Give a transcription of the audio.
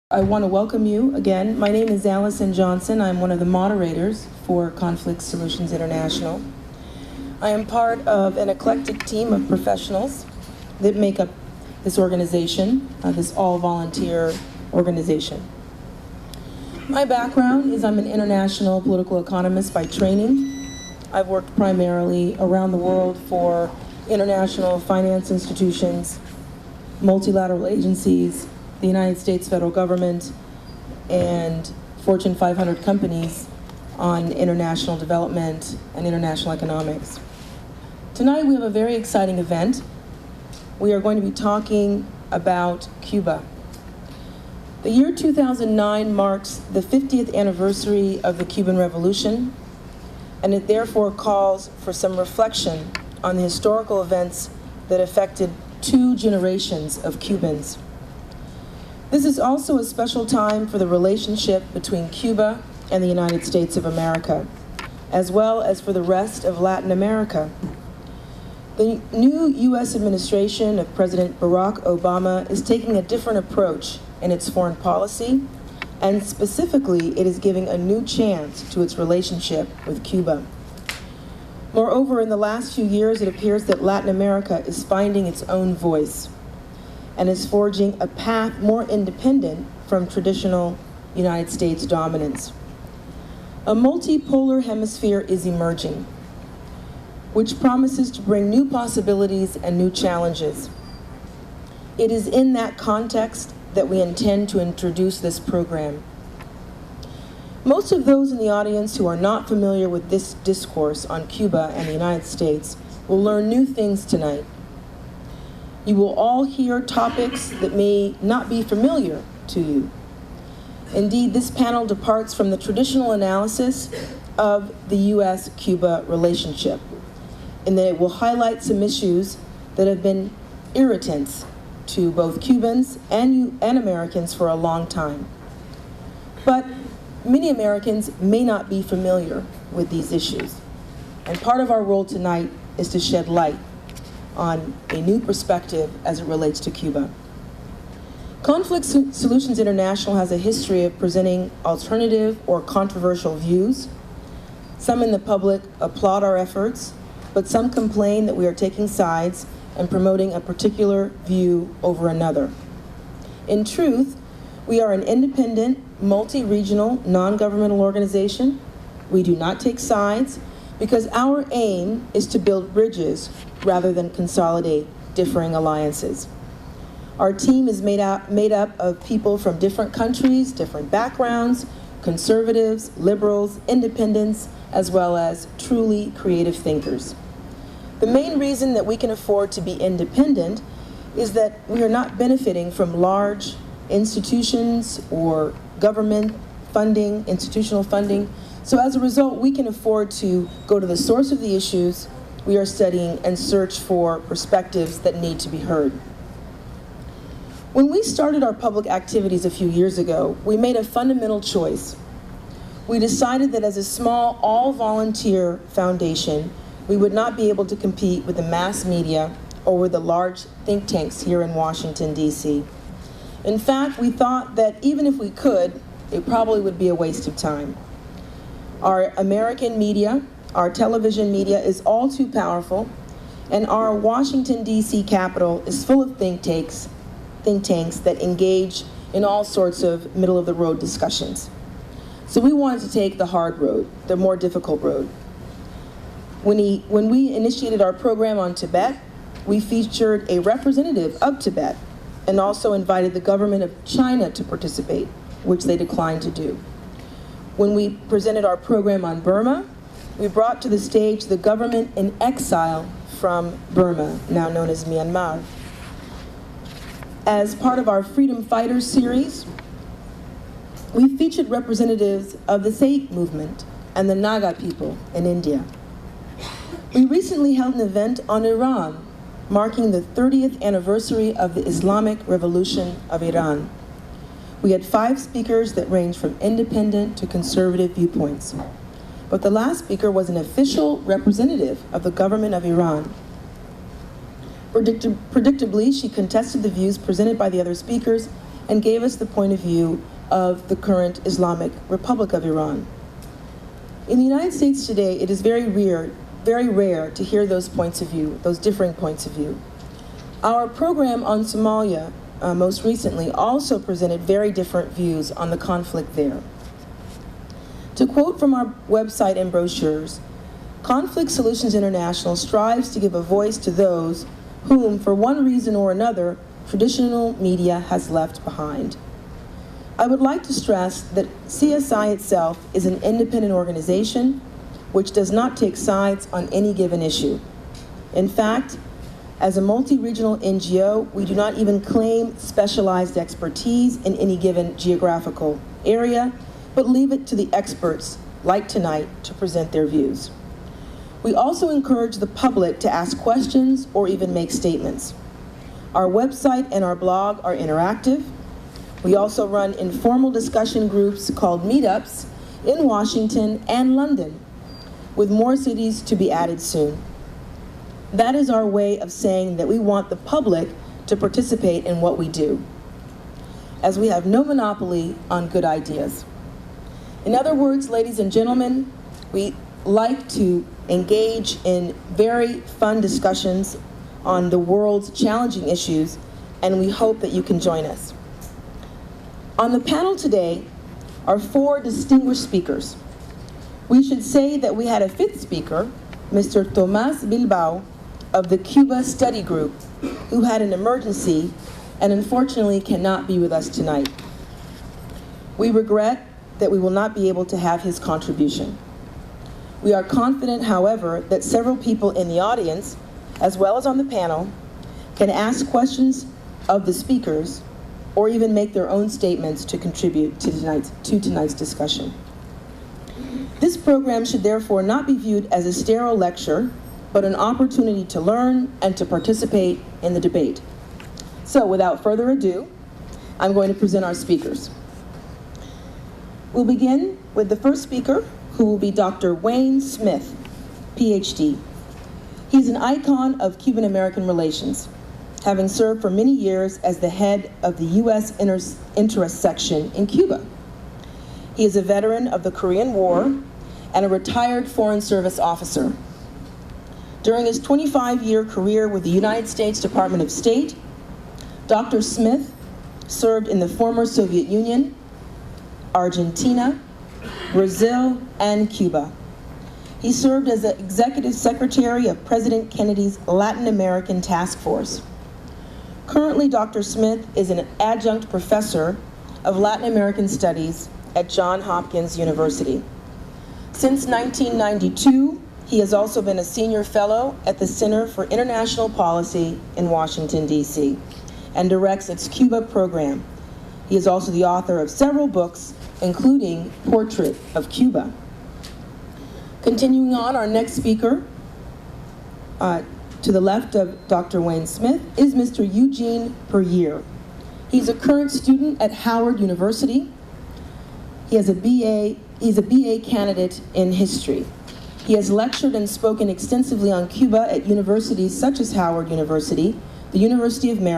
I want to welcome you again. My name is Allison Johnson. I'm one of the moderators for Conflict Solutions International. I am part of an eclectic team of professionals that make up this organization, this all-volunteer organization. My background is I'm an international political economist by training. I've worked primarily around the world for international finance institutions, multilateral agencies, the United States federal government, and Fortune 500 companies on international development and international economics. Tonight we have a very exciting event. We are going to be talking about Cuba. The year 2009 marks the 50th anniversary of the Cuban Revolution, and it therefore calls for some reflection on the historical events that affected 2 generations of Cubans. This is also a special time for the relationship between Cuba and the United States of America, as well as for the rest of Latin America. The new U.S. administration of President Barack Obama is taking a different approach in its foreign policy, and specifically, it is giving a new chance to its relationship with Cuba. Moreover, in the last few years, it appears that Latin America is finding its own voice and is forging a path more independent from traditional United States dominance. A multipolar hemisphere is emerging, which promises to bring new possibilities and new challenges. It is in that context that we intend to introduce this program. Most of those in the audience who are not familiar with this discourse on Cuba and the United States will learn new things tonight. You will all hear topics that may not be familiar to you. Indeed, this panel departs from the traditional analysis of the U.S.-Cuba relationship, in that it will highlight some issues that have been irritants to both Cubans and Americans for a long time. But many Americans may not be familiar with these issues, and part of our role tonight is to shed light on a new perspective as it relates to Cuba. Conflict Solutions International has a history of presenting alternative or controversial views. Some in the public applaud our efforts, but some complain that we are taking sides and promoting a particular view over another. In truth, we are an independent, multi-regional, non-governmental organization. We do not take sides because our aim is to build bridges rather than consolidate differing alliances. Our team is made up of people from different countries, different backgrounds, conservatives, liberals, independents, as well as truly creative thinkers. The main reason that we can afford to be independent is that we are not benefiting from large institutions or government funding, institutional funding. So as a result, we can afford to go to the source of the issues we are studying and search for perspectives that need to be heard. When we started our public activities a few years ago, we made a fundamental choice. We decided that as a small, all-volunteer foundation, we would not be able to compete with the mass media or with the large think tanks here in Washington, D.C. In fact, we thought that even if we could, it probably would be a waste of time. Our American media, our television media is all too powerful, and our Washington, D.C. Capitol is full of think tanks that engage in all sorts of middle-of-the-road discussions. So we wanted to take the hard road, the more difficult road. When we initiated our program on Tibet, we featured a representative of Tibet and also invited the government of China to participate, which they declined to do. When we presented our program on Burma, we brought to the stage the government in exile from Burma, now known as Myanmar. As part of our Freedom Fighters series, we featured representatives of the Sikh movement and the Naga people in India. We recently held an event on Iran, marking the 30th anniversary of the Islamic Revolution of Iran. We had 5 speakers that ranged from independent to conservative viewpoints. But the last speaker was an official representative of the government of Iran. Predictably, she contested the views presented by the other speakers and gave us the point of view of the current Islamic Republic of Iran. In the United States today, it is very rare to hear those points of view, those differing points of view. Our program on Somalia, most recently, also presented very different views on the conflict there. To quote from our website and brochures, Conflict Solutions International strives to give a voice to those whom, for one reason or another, traditional media has left behind. I would like to stress that CSI itself is an independent organization which does not take sides on any given issue. In fact, as a multi-regional NGO, we do not even claim specialized expertise in any given geographical area, but leave it to the experts, like tonight, to present their views. We also encourage the public to ask questions or even make statements. Our website and our blog are interactive. We also run informal discussion groups called meetups in Washington and London, with more cities to be added soon. That is our way of saying that we want the public to participate in what we do, as we have no monopoly on good ideas. In other words, ladies and gentlemen, we like to engage in very fun discussions on the world's challenging issues, and we hope that you can join us. On the panel today are 4 distinguished speakers. We should say that we had a 5th speaker, Mr. Tomás Bilbao of the Cuba Study Group, who had an emergency and unfortunately cannot be with us tonight. We regret that we will not be able to have his contribution. We are confident, however, that several people in the audience, as well as on the panel, can ask questions of the speakers or even make their own statements to contribute to tonight's discussion. This program should therefore not be viewed as a sterile lecture, but an opportunity to learn and to participate in the debate. So without further ado, I'm going to present our speakers. We'll begin with the first speaker, who will be Dr. Wayne Smith, PhD. He's an icon of Cuban-American relations, having served for many years as the head of the U.S. Interest Section in Cuba. He is a veteran of the Korean War and a retired Foreign Service officer. During his 25-year career with the United States Department of State, Dr. Smith served in the former Soviet Union, Argentina, Brazil, and Cuba. He served as the Executive Secretary of President Kennedy's Latin American Task Force. Currently, Dr. Smith is an adjunct professor of Latin American Studies at Johns Hopkins University. Since 1992, he has also been a senior fellow at the Center for International Policy in Washington, D.C., and directs its Cuba program. He is also the author of several books, including Portrait of Cuba. Continuing on, our next speaker, to the left of Dr. Wayne Smith, is Mr. Eugene Puryear. He's a current student at Howard University. He's a BA candidate in history. He has lectured and spoken extensively on Cuba at universities such as Howard University, the University of Maryland,